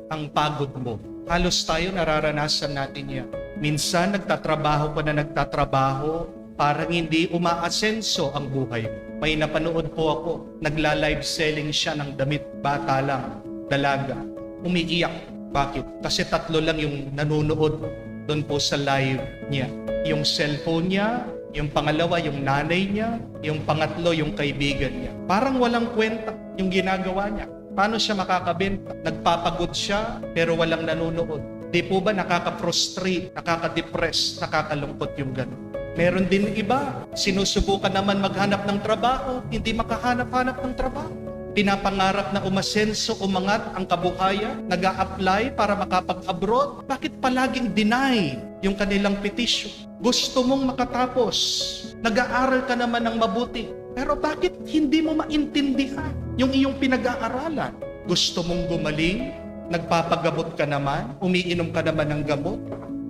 ang pagod mo. Halos tayo nararanasan natin yan. Minsan nagtatrabaho ka na nagtatrabaho, parang hindi umaasenso ang buhay mo. May napanood po ako, nagla-live selling siya ng damit, bata lang, dalaga. Umiiyak. Bakit? Kasi 3 lang yung nanonood doon po sa live niya. Yung cellphone niya, yung pangalawa yung nanay niya, yung pangatlo yung kaibigan niya. Parang walang kwenta yung ginagawa niya. Paano siya makakabenta? Nagpapagod siya pero walang nanonood. Di po ba nakaka-frustrate, nakaka-depress, nakakalungkot yung gano'n? Meron din iba, sinusubukan naman maghanap ng trabaho, hindi makahanap-hanap ng trabaho. Pinapangarap na umasenso, umangat ang kabuhayan, nag-a-apply para makapag-abroad. Bakit palaging deny yung kanilang petition? Gusto mong makatapos, nag-aaral ka naman ng mabuti, pero bakit hindi mo maintindihan yung iyong pinag-aaralan? Gusto mong gumaling, nagpapagamot ka naman, umiinom ka naman ng gamot,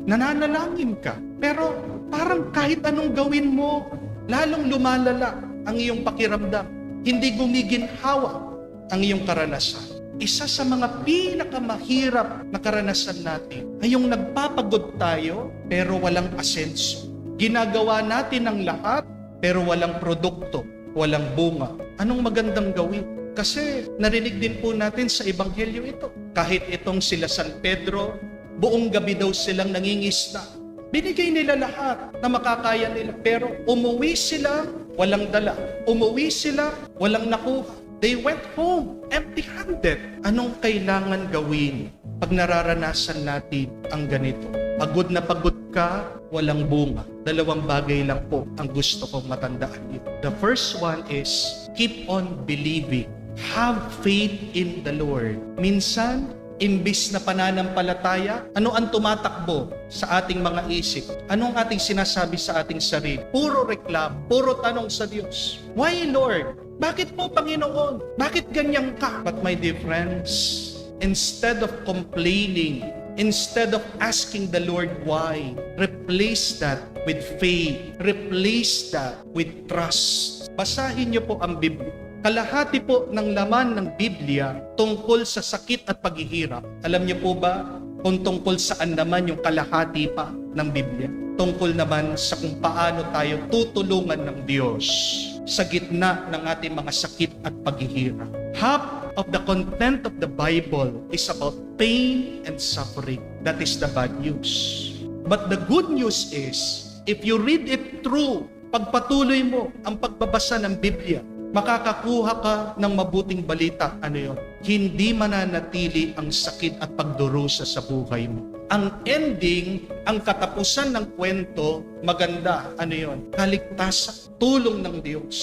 nananalangin ka, pero parang kahit anong gawin mo, lalong lumalala ang iyong pakiramdam. Hindi gumiginhawa ang iyong karanasan. Isa sa mga pinakamahirap na karanasan natin ay yung nagpapagod tayo pero walang asenso. Ginagawa natin ang lahat pero walang produkto, walang bunga. Anong magandang gawin? Kasi narinig din po natin sa Ebanghelyo ito. Kahit itong sila San Pedro, buong gabi daw silang nangingisda. Binigay nila lahat na makakaya nila. Pero umuwi sila, walang dala. Umuwi sila, walang nakuha. They went home empty-handed. Anong kailangan gawin pag nararanasan natin ang ganito? Pagod na pagod ka, walang bunga. 2 bagay lang po ang gusto kong matandaan dito. The first one is, keep on believing. Have faith in the Lord. Minsan, imbis na pananampalataya, ano ang tumatakbo sa ating mga isip? Anong ating sinasabi sa ating sarili? Puro reklamo, puro tanong sa Diyos. Why, Lord? Bakit po, Panginoon? Bakit ganyan ka? But my dear friends, instead of complaining, instead of asking the Lord why, replace that with faith. Replace that with trust. Basahin niyo po ang Biblia. Kalahati po ng laman ng Biblia tungkol sa sakit at paghihirap. Alam niyo po ba kung tungkol saan naman yung kalahati pa ng Biblia? Tungkol naman sa kung paano tayo tutulungan ng Diyos sa gitna ng ating mga sakit at paghihirap. Half of the content of the Bible is about pain and suffering. That is the bad news. But the good news is, if you read it through, pagpatuloy mo ang pagbabasa ng Biblia, makakakuha ka ng mabuting balita. Ano yun? Hindi mananatili ang sakit at pagdurusa sa buhay mo. Ang ending, ang katapusan ng kwento, maganda. Ano yun? Kaligtasan, tulong ng Diyos.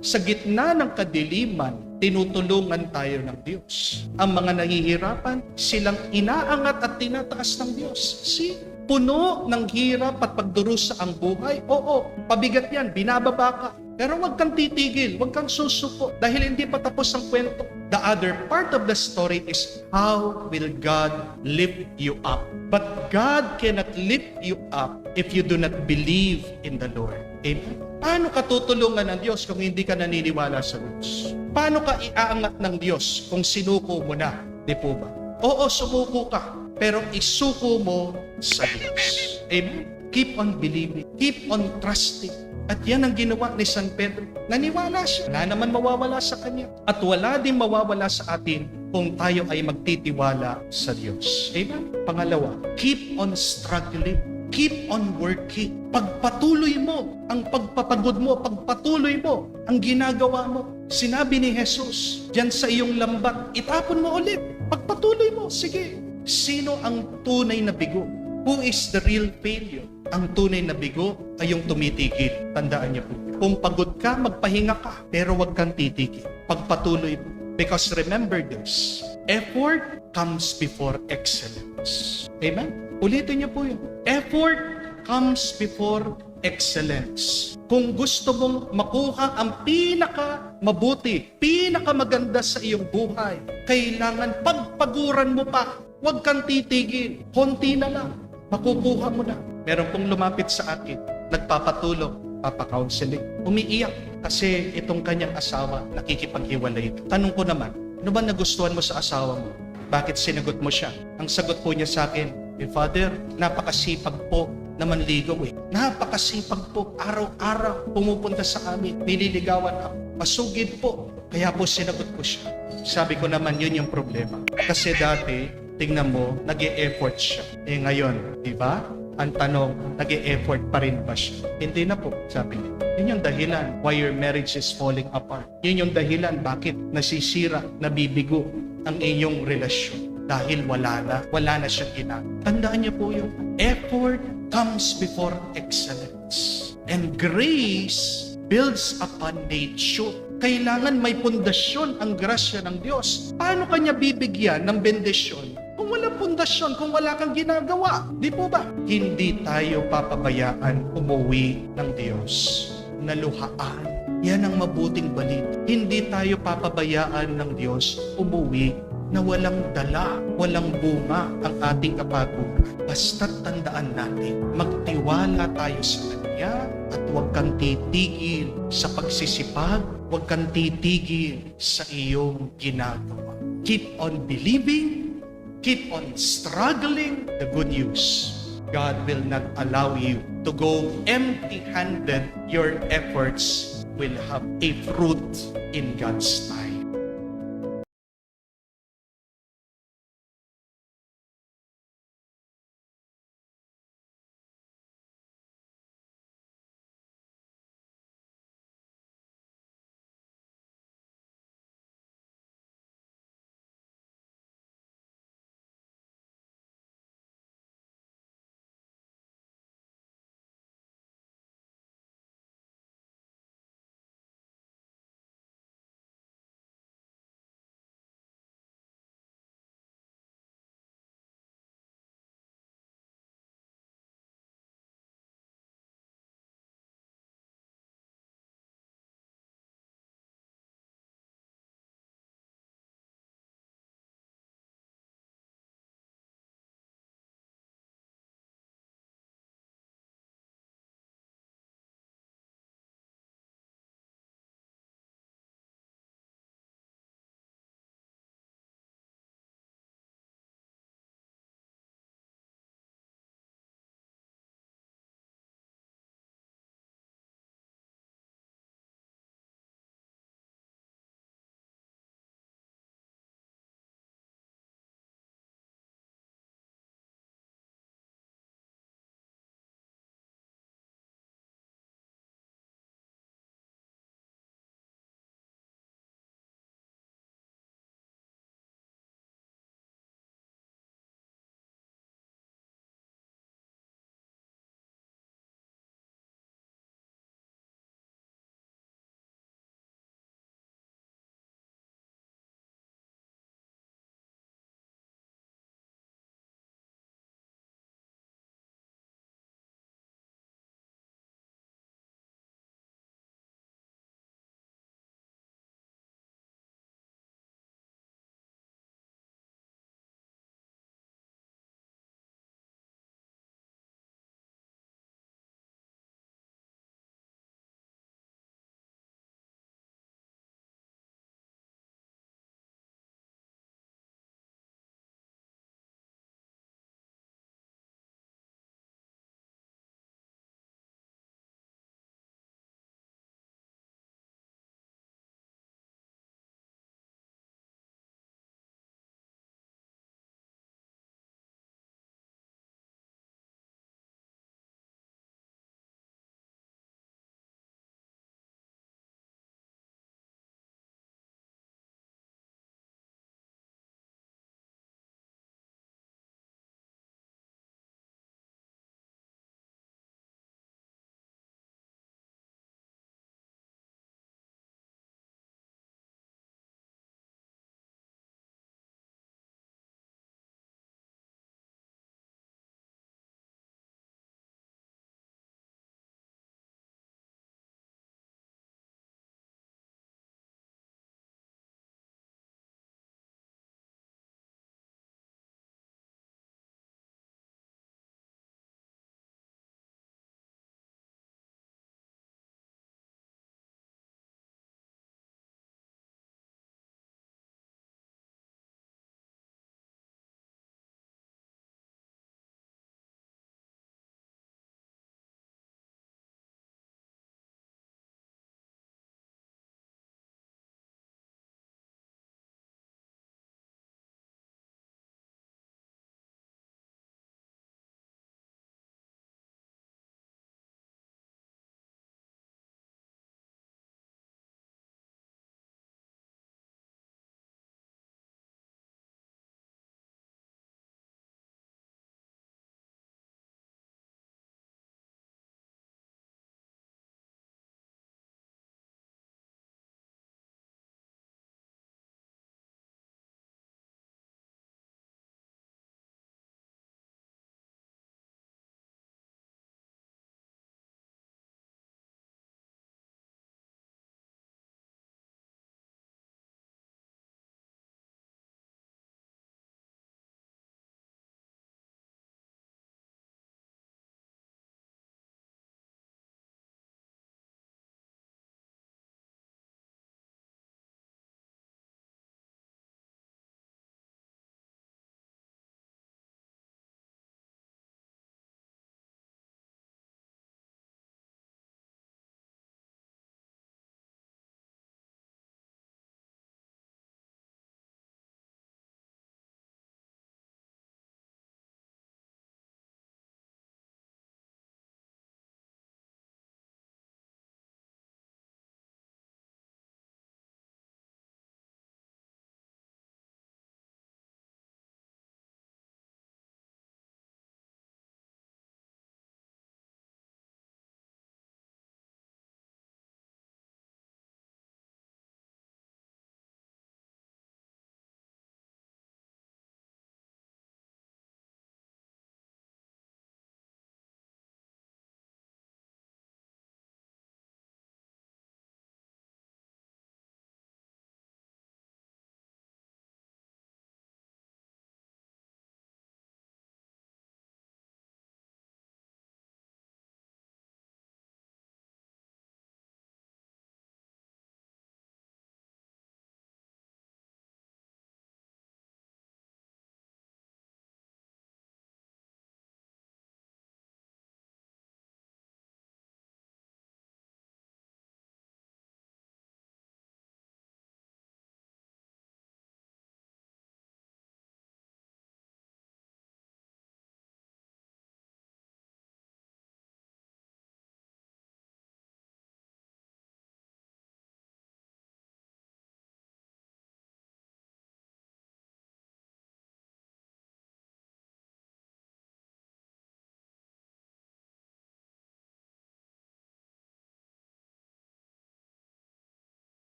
Sa gitna ng kadiliman, tinutulungan tayo ng Diyos. Ang mga nahihirapan, silang inaangat at tinataas ng Diyos. See? Puno ng hirap at pagdurusa ang buhay. Oo, pabigat yan, binababa ka. Pero huwag kang titigil, huwag kang susuko dahil hindi pa tapos ang kwento. The other part of the story is how will God lift you up? But God cannot lift you up if you do not believe in the Lord. Amen? Paano ka tutulungan ng Diyos kung hindi ka naniniwala sa Diyos? Paano ka iaangat ng Diyos kung sinuko mo na? Di po ba? Oo, sumuko ka, pero isuko mo sa Diyos. Amen? Keep on believing. Keep on trusting. At yan ang ginawa ni San Pedro. Naniwala siya. Wala naman mawawala sa kanya. At wala din mawawala sa atin kung tayo ay magtitiwala sa Diyos. Amen? Pangalawa, keep on struggling. Keep on working. Pagpatuloy mo ang pagpapagod mo, pagpatuloy mo ang ginagawa mo. Sinabi ni Jesus, diyan sa iyong lambat, itapon mo ulit. Pagpatuloy mo, sige. Sino ang tunay na bigo? Who is the real failure? Ang tunay na bigo ay yung tumitigil. Tandaan niyo po. Kung pagod ka, magpahinga ka. Pero huwag kang titigil. Pagpatuloy mo. Because remember this, effort comes before excellence. Amen? Ulitin niyo po yun. Effort comes before excellence. Kung gusto mong makuha ang pinaka-mabuti, pinaka-maganda sa iyong buhay, kailangan pagpaguran mo pa. Huwag kang titigil. Konti na lang. Makukuha mo na. Meron pong lumapit sa akin, nagpapatulong, papakounseling. Umiiyak kasi itong kanyang asawa nakikipaghiwalay ito. Tanong ko naman, ano ba nagustuhan mo sa asawa mo? bakit sinagot mo siya? Ang sagot po niya sa akin, Father, napakasipag po na manligaw eh. Napakasipag po, araw-araw pumupunta sa amin, nililigawan ako. Pasugid po. Kaya po sinagot ko siya. Sabi ko naman, yun yung problema. Kasi dati, tingnan mo, nag-e-effort siya. Ngayon, di ba? Ang tanong, nag-e-effort pa rin ba siya? Hindi na po, sabi niya. Yun yung dahilan why your marriage is falling apart. Yun yung dahilan bakit nasisira, nabibigo ang inyong relasyon. Dahil wala na siyang ginagawa. Tandaan niyo po yung effort comes before excellence. And grace builds upon nature. Kailangan may pundasyon ang grasya ng Diyos. Paano kanya bibigyan ng bendisyon kung wala pundasyon, kung wala kang ginagawa? Di po ba? Hindi tayo papabayaan umuwi ng Diyos na luhaan. Yan ang mabuting balita. Hindi tayo papabayaan ng Diyos umuwi na walang dala, walang bunga ang ating kapaturan. Basta't tandaan natin, magtiwala tayo sa Kanya at huwag kang titigil sa pagsisipag, huwag kang titigil sa iyong ginagawa. Keep on believing, keep on struggling. The good news, God will not allow you to go empty-handed. Your efforts will have a fruit in God's time.